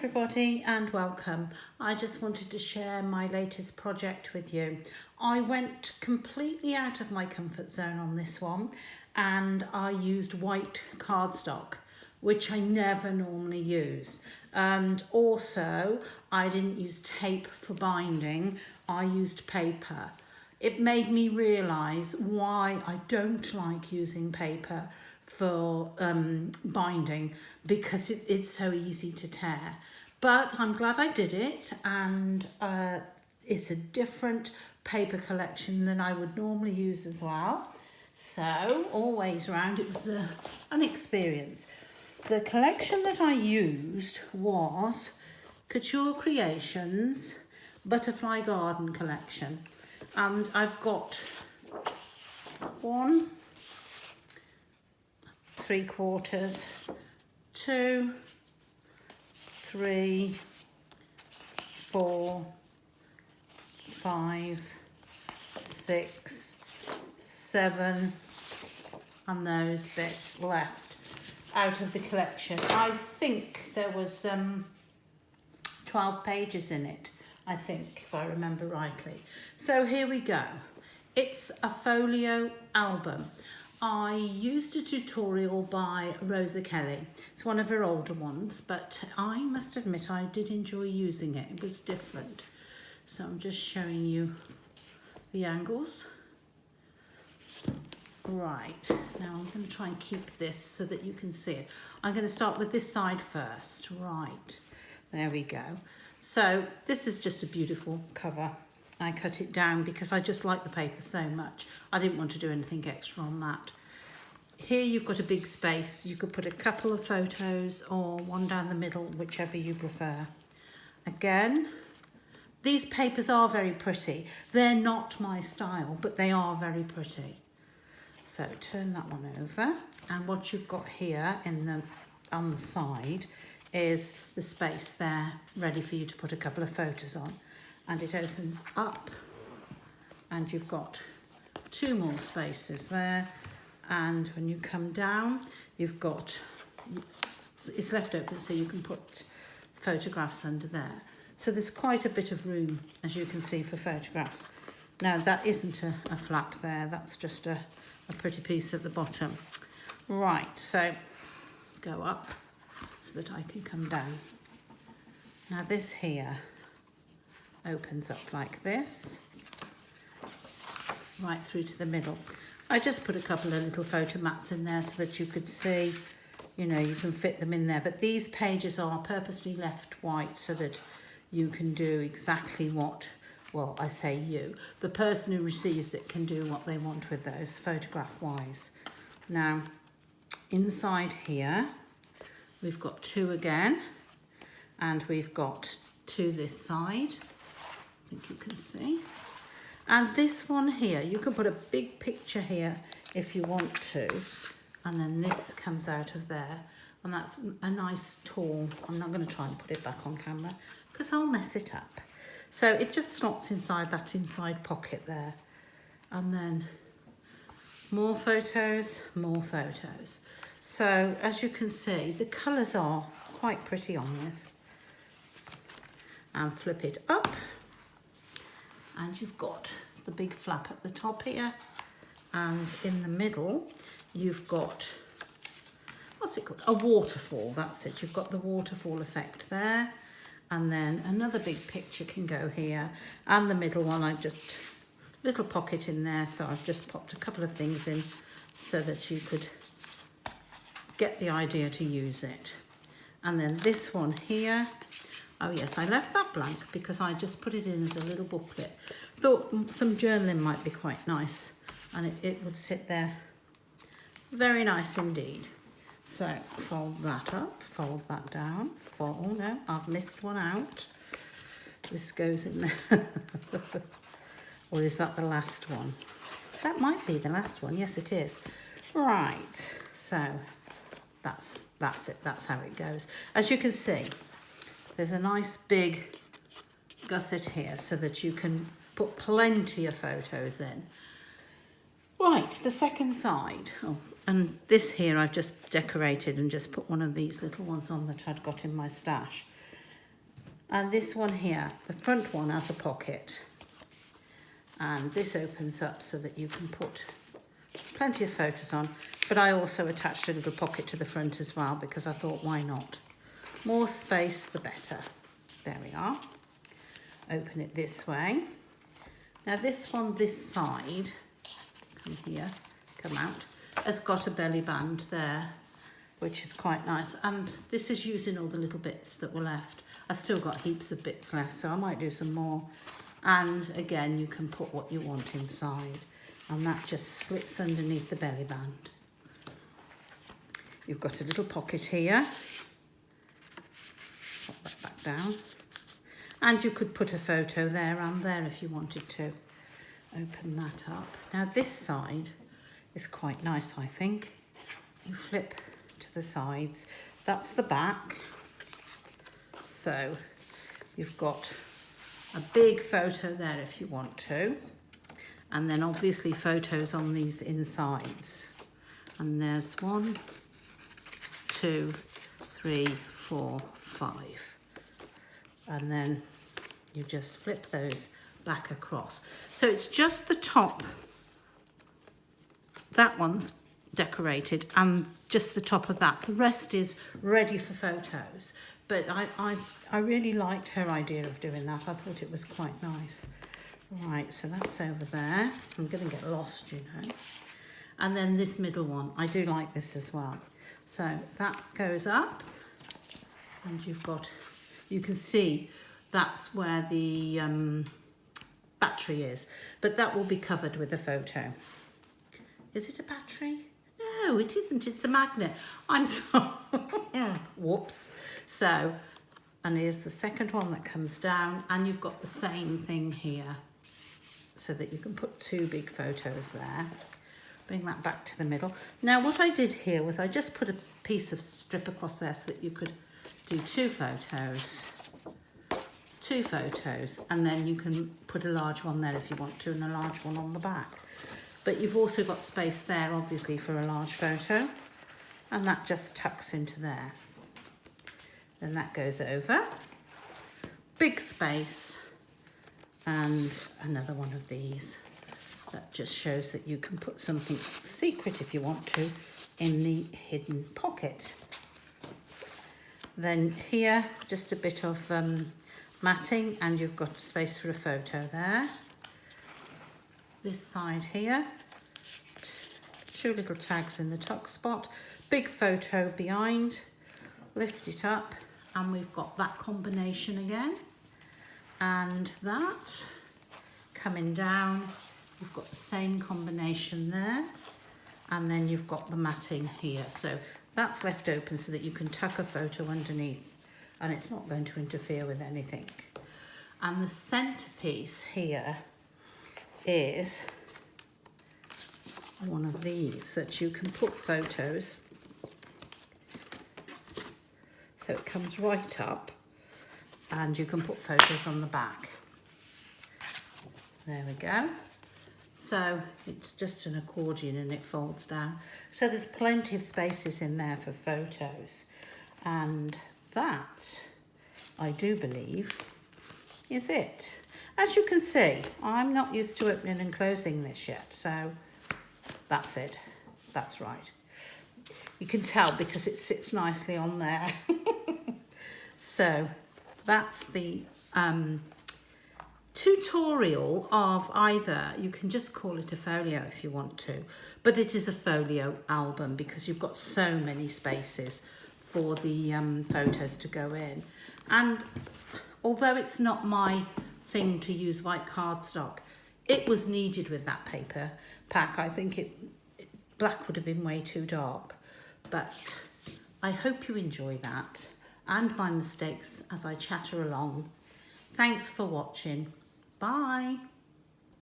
everybody and welcome. I just wanted to share my latest project with you. I went completely out of my comfort zone on this one and I used white cardstock, which I never normally use. And also I didn't use tape for binding, I used paper. It made me realise why I don't like using paper for binding, because it's so easy to tear. But I'm glad I did it, and it's a different paper collection than I would normally use as well. So always round, it was an experience. The collection that I used was Couture Creations Butterfly Garden collection. And I've got 1 3/4, 2, 3, 4, 5, 6, 7, and those bits left out of the collection. I think there was 12 pages in it, I think, if I remember rightly. So here we go. It's a folio album. I used a tutorial by Rosa Kelly. It's one of her older ones, but I must admit I did enjoy using it. It was different. So I'm just showing you the angles. Right, now I'm going to try and keep this so that you can see it. I'm going to start with this side first. Right, there we go. So this is just a beautiful cover. I cut it down because I just like the paper so much. I didn't want to do anything extra on that. Here you've got a big space. You could put a couple of photos or one down the middle, whichever you prefer. Again, these papers are very pretty. They're not my style, but they are very pretty. So turn that one over. And what you've got here on the side is the space there, ready for you to put a couple of photos on. And it opens up and you've got 2 more spaces there, and when you come down you've got, it's left open so you can put photographs under there. So there's quite a bit of room, as you can see, for photographs. Now that isn't a flap there, that's just a pretty piece at the bottom. Right, so go up so that I can come down. Now this here opens up like this, right through to the middle. I just put a couple of little photo mats in there so that you could see, you know, you can fit them in there. But these pages are purposely left white so that you can do exactly what, well, I say you, the person who receives it can do what they want with those, photograph-wise. Now, inside here, we've got 2 again, and we've got 2 this side. I think you can see. And this one here, you can put a big picture here if you want to, and then this comes out of there, and that's a nice tall, I'm not going to try and put it back on camera because I'll mess it up. So it just slots inside that inside pocket there, and then more photos, more photos. So as you can see, the colours are quite pretty on this. And flip it up, and you've got the big flap at the top here, and in the middle you've got, what's it called, a waterfall. That's it, you've got the waterfall effect there, and then another big picture can go here, and the middle one I just, little pocket in there, so I've just popped a couple of things in so that you could get the idea to use it. And then this one here, oh yes, I left that blank because I just put it in as a little booklet. Thought some journaling might be quite nice, and it would sit there very nice indeed. So fold that up, fold that down, fold, oh no, I've missed one out. This goes in there. Or is that the last one? That might be the last one, yes it is. Right, so that's it, that's how it goes. As you can see, there's a nice big gusset here so that you can put plenty of photos in. Right, the second side. Oh, and this here I've just decorated and just put one of these little ones on that I'd got in my stash. And this one here, the front one has a pocket. And this opens up so that you can put plenty of photos on. But I also attached a little pocket to the front as well because I thought, why not? More space, the better. There we are. Open it this way. Now this one, this side, come here, come out, has got a belly band there, which is quite nice. And this is using all the little bits that were left. I've still got heaps of bits left, so I might do some more. And again, you can put what you want inside. And that just slips underneath the belly band. You've got a little pocket here. Pop that back down. And you could put a photo there and there if you wanted to. Open that up. Now this side is quite nice, I think. You flip to the sides. That's the back. So you've got a big photo there if you want to. And then obviously photos on these insides. And there's 1, 2, 3, 4, 5. And then you just flip those back across. So it's just the top. That one's decorated and just the top of that. The rest is ready for photos. But I really liked her idea of doing that. I thought it was quite nice. Right, so that's over there. I'm going to get lost, you know. And then this middle one, I do like this as well. So that goes up and you've got, you can see that's where the battery is, but that will be covered with a photo. Is it a battery? No, it isn't, it's a magnet. I'm sorry, whoops. So, and here's the second one that comes down and you've got the same thing here so that you can put 2 big photos there. Bring that back to the middle. Now what I did here was I just put a piece of strip across there so that you could do 2 photos. 2 photos, and then you can put a large one there if you want to and a large one on the back. But you've also got space there obviously for a large photo, and that just tucks into there. Then that goes over. Big space, and another one of these. That just shows that you can put something secret if you want to in the hidden pocket. Then here, just a bit of matting and you've got space for a photo there. This side here, 2 little tags in the top spot, big photo behind, lift it up and we've got that combination again. And that coming down, you've got the same combination there, and then you've got the matting here. So that's left open so that you can tuck a photo underneath and it's not going to interfere with anything. And the centerpiece here is one of these that you can put photos. So it comes right up and you can put photos on the back. There we go. So it's just an accordion and it folds down. So there's plenty of spaces in there for photos. And that, I do believe, is it. As you can see, I'm not used to opening and closing this yet. So that's it. That's right. You can tell because it sits nicely on there. So that's the tutorial of either, you can just call it a folio if you want to, but it is a folio album because you've got so many spaces for the photos to go in. And although it's not my thing to use white cardstock, it was needed with that paper pack. I think black would have been way too dark, but I hope you enjoy that and my mistakes as I chatter along. Thanks for watching. Bye.